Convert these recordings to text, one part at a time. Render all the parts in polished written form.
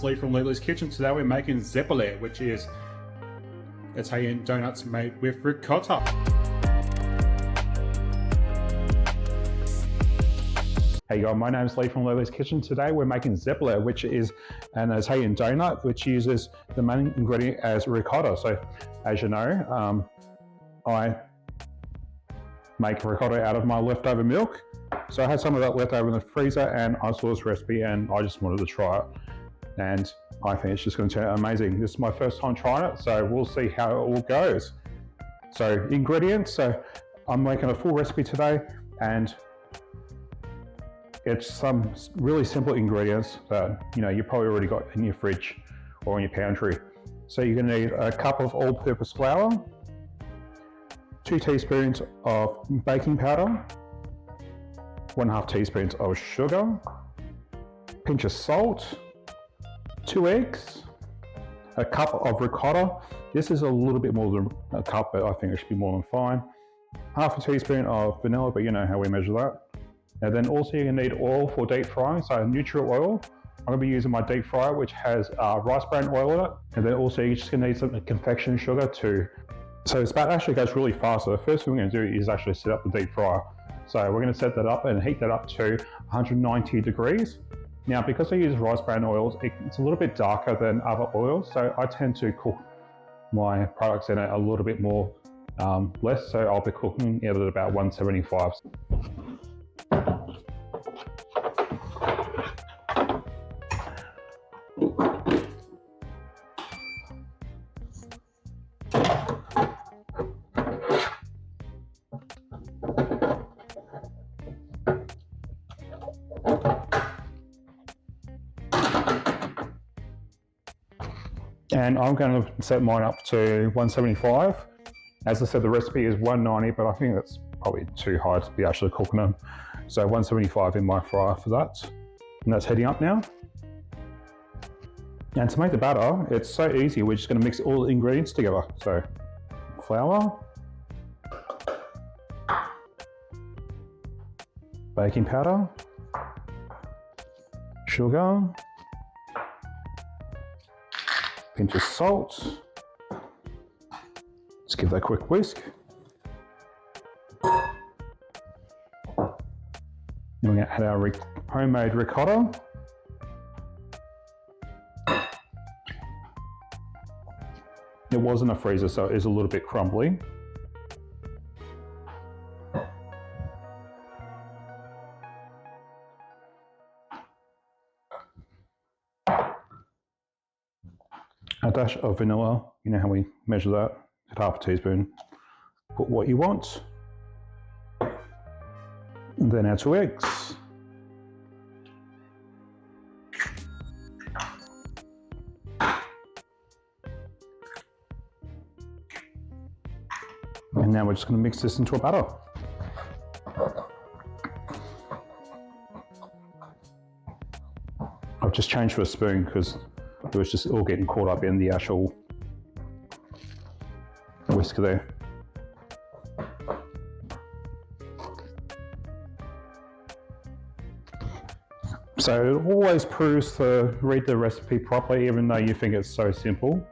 Lee from Lily's Kitchen. Today we're making Zeppole, which is Italian donuts made with ricotta. Hey guys, my name is Lee from Lily's Kitchen. Today we're making Zeppole, which is an Italian donut which uses the main ingredient as ricotta. So as you know, I make ricotta out of my leftover milk. So I had some of that left over in the freezer and I saw this recipe and I just wanted to try it. And I think it's just going to turn out amazing. This is my first time trying it, so we'll see how it all goes. So ingredients, so I'm making a full recipe today and it's some really simple ingredients that you probably already got in your fridge or in your pantry. So you're going to need a cup of all-purpose flour, 2 teaspoons of baking powder, 1/2 teaspoons of sugar, pinch of salt, 2 eggs, a cup of ricotta. This is a little bit more than a cup, but I think it should be more than fine. 1/2 teaspoon of vanilla, but you know how we measure that. And then also you're gonna need oil for deep frying, so neutral oil. I'm gonna be using my deep fryer, which has rice bran oil in it. And then also you're just gonna need some confection sugar too. So this batter actually goes really fast. So the first thing we're gonna do is actually set up the deep fryer. So we're gonna set that up and heat that up to 190 degrees. Now, because I use rice bran oils, it's a little bit darker than other oils, so I tend to cook my products in it a little bit more less, so I'll be cooking it at about 175. And I'm going to set mine up to 175. As I said, the recipe is 190, but I think that's probably too high to be actually cooking them. So 175 in my fryer for that. And that's heating up now. And to make the batter, it's so easy. We're just going to mix all the ingredients together. So flour, baking powder, sugar, pinch of salt. Let's give that a quick whisk. And we're going to add our homemade ricotta. It was in a freezer, so it is a little bit crumbly. A dash of vanilla, you know how we measure that, at 1/2 teaspoon. Put what you want. And then our 2 eggs. And now we're just going to mix this into a batter. I've just changed to a spoon because it was just all getting caught up in the actual whisk there. So it always proves to read the recipe properly, even though you think it's so simple.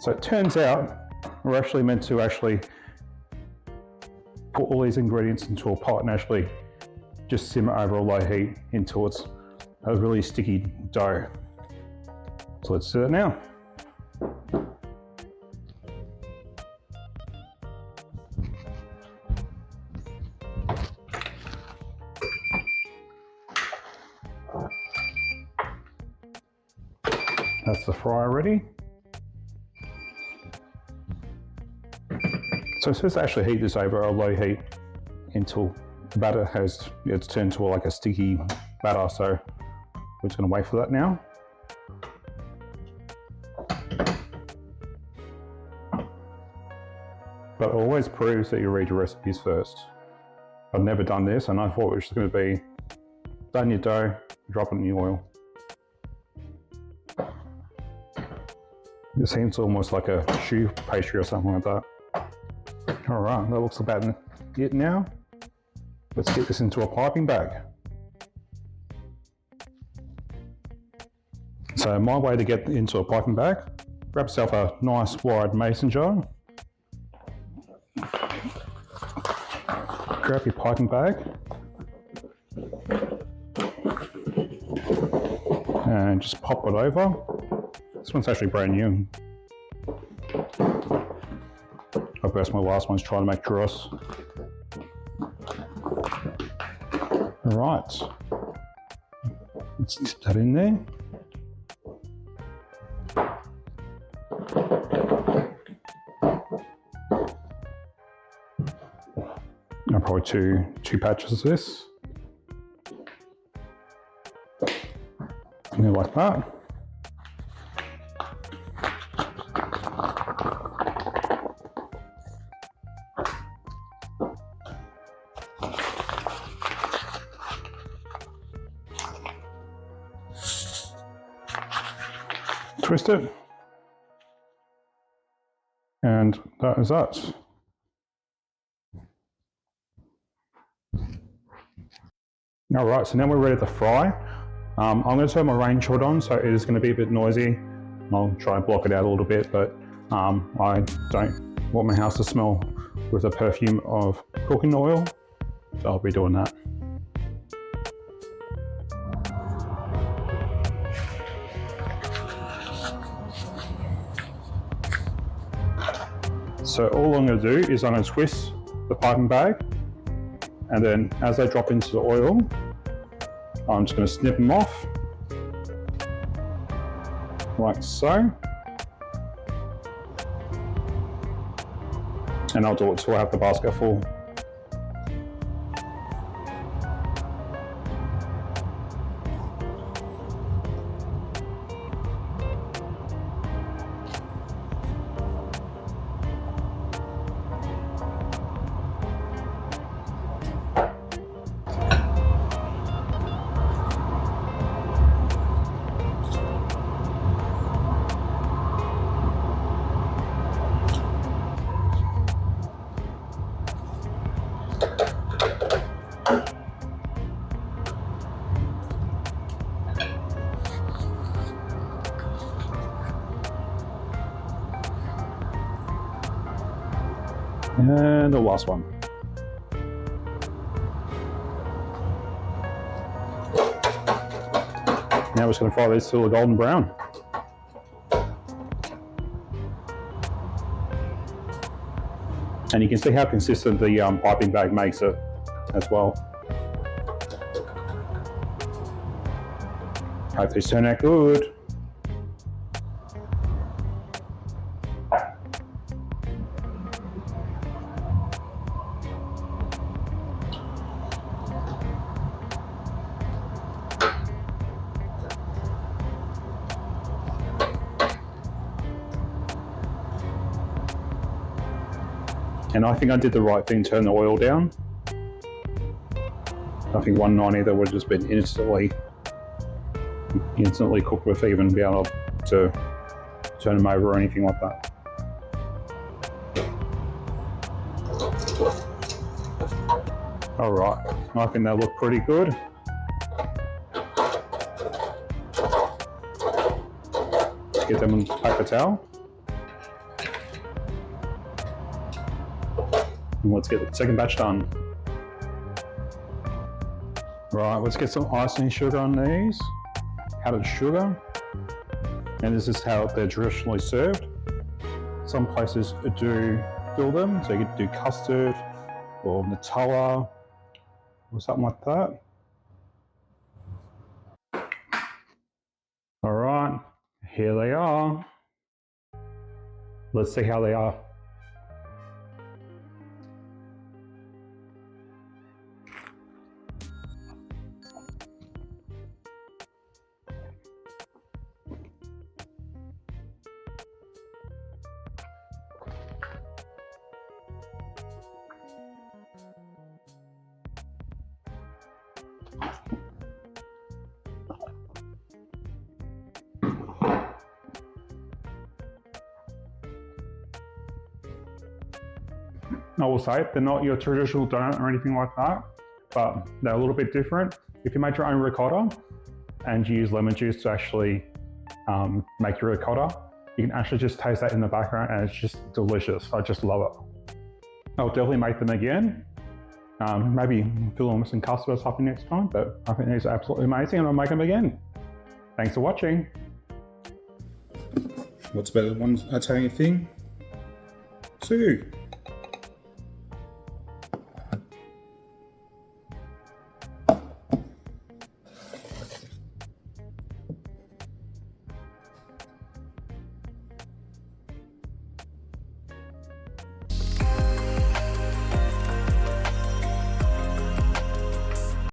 So it turns out we're actually meant to put all these ingredients into a pot and actually just simmer over a low heat until it's a really sticky dough. So let's do it now. That's the fryer ready. So it's supposed to actually heat this over a low heat until the batter it's turned to like a sticky batter. So we're just going to wait for that now. But it always proves that you read your recipes first. I've never done this and I thought it was just going to be done your dough, drop it in the oil. It seems almost like a choux pastry or something like that. All right, that looks about it now. Let's get this into a piping bag. So my way to get into a piping bag, grab yourself a nice wide mason jar, grab your piping bag, and just pop it over. This one's actually brand new. I guess my last one's trying to make dross. Right, let's dip that in there. Probably two patches of this. And like that. Twist it. And that is that. All right, so now we're ready to fry. I'm going to turn my range hood on, so it is going to be a bit noisy. I'll try and block it out a little bit, but I don't want my house to smell with the perfume of cooking oil, so I'll be doing that. So all I'm going to do is I'm going to twist the piping bag, and then as they drop into the oil, I'm just going to snip them off, like so. And I'll do it till I have the basket full. And the last one. Now we're just going to fry these till a golden brown. And you can see how consistent the piping bag makes it as well. Hope these turn out good. And I think I did the right thing, turn the oil down. I think 190 that would have just been instantly cooked with even being able to turn them over or anything like that. All right, I think they look pretty good. Let's get them on paper towel. And let's get the second batch done. Right, let's get some icing sugar on these. Powdered sugar. And this is how they're traditionally served. Some places do fill them, so you could do custard or Nutella or something like that. All right, here they are. Let's see how they are. I will say, they're not your traditional donut or anything like that, but they're a little bit different. If you make your own ricotta and you use lemon juice to actually make your ricotta, you can actually just taste that in the background and it's just delicious. I just love it. I'll definitely make them again. Maybe fill them with some custard or something next time, but I think these are absolutely amazing and I'll make them again. Thanks for watching. What's better than one Italian thing? 2.